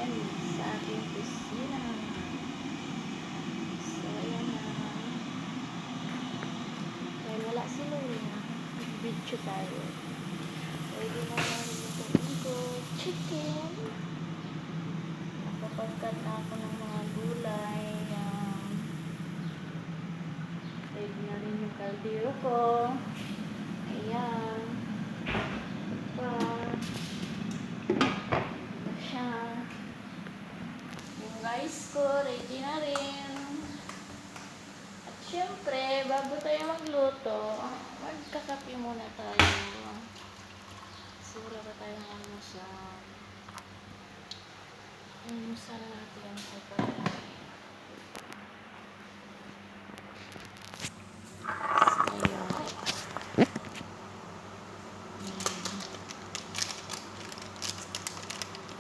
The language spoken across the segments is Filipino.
natin sa aking kusina. So, ayan na. Dahil wala si Luna, mag-video tayo. Pwede na lang lutuin ko chicken. Nakapagkat na ako ng mga gulay. Pwede na rin yung kaldero ko. Ayan. Pa. Ito siya. Yung rice ko, ready na rin. At syempre, bago tayo magluto, magkakape muna tayo. Sura ba tayo ng almusal? Almusal natin ay pagkain.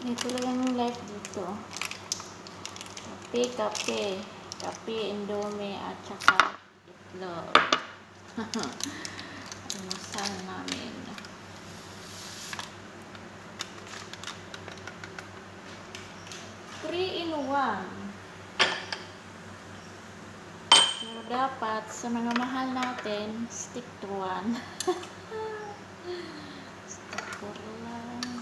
Ito lang yung life dito. Kape, indomie, at saka itlog. Almusal namin. 3-in-1. Pero dapat sa mga mahal natin, stick to one. Stick to one.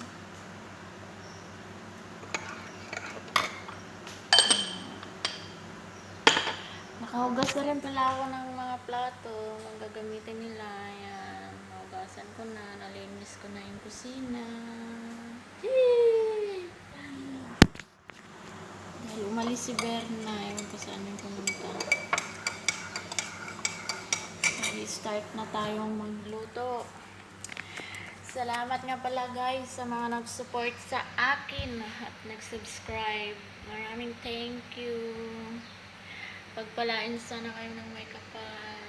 Nakahugas na rin pala ako ng mga plato. Ang gagamitin nila. Ayan. Nahugasan ko na. Nalinis ko na yung kusina. Yay! Dahil umalis si Berna. Ewan ko saan yung pumunta. Start na tayong magluto. Salamat nga pala guys sa mga nag-support sa akin at nag-subscribe. Maraming thank you. Pagpalain sana kayo ng may kapal.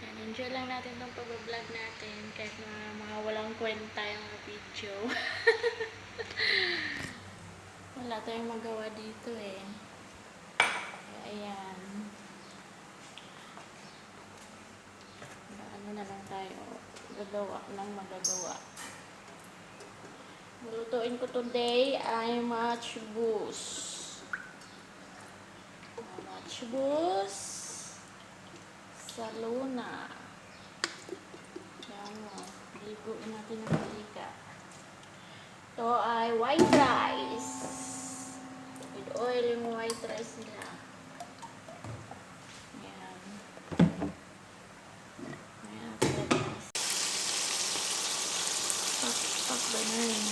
Yan, enjoy lang natin itong pag-vlog natin kahit mga walang kwenta yung video. Wala tayong magawa dito eh. Ayan. Ano na lang tayo. Gagawa ng magagawa. Lutuin ko today ay matchbus. Matchbus sa Luna. Yan o. Liguin natin ang halika. Ito ay white rice. With oil yung white rice nila. Yan. Ayan. Pak ba na rin?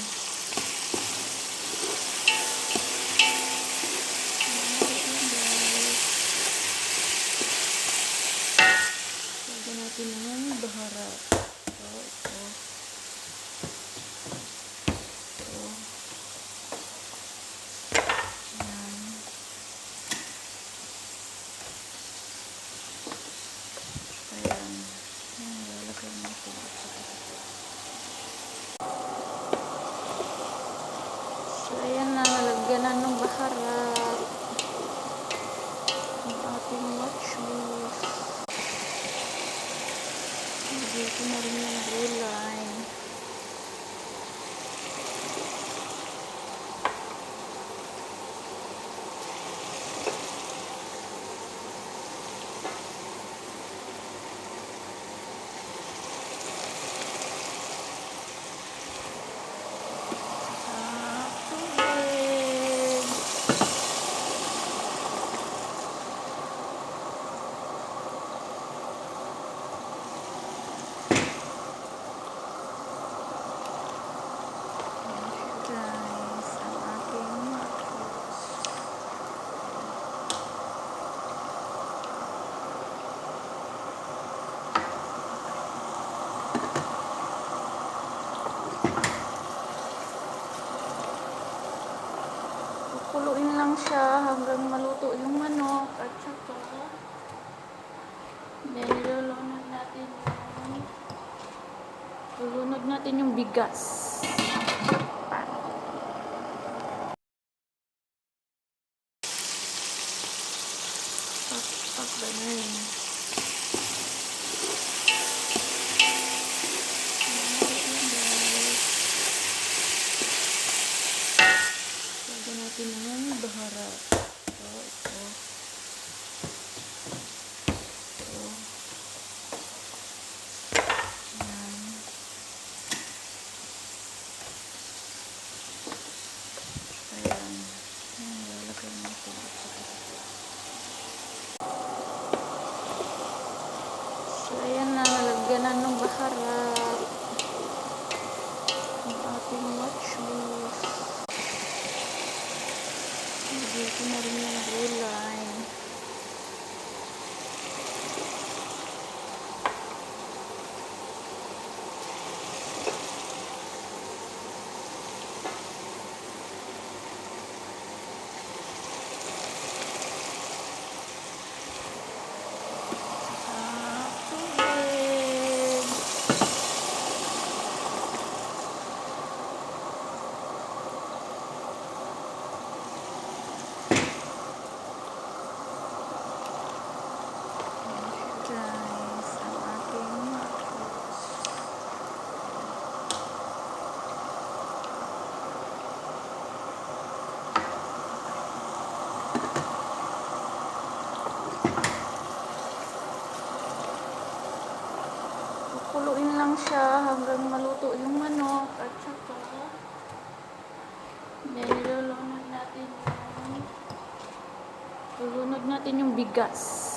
Lagyan natin ng baharat. Ito. So, ayan na, nalagyanan ng baharat ang ating matchbus. Dito na rin yung gulay. Kuluin lang siya hanggang maluto yung manok at saka then ilulunod natin yung bigas. Pak ba na rin? ng baharap. Ang ating matchbox. Dito na rin yung gulay. Guys, ang aking matchbox. Kukuluin lang siya hanggang maluto yung manok at saka nilulunod natin yung bigas.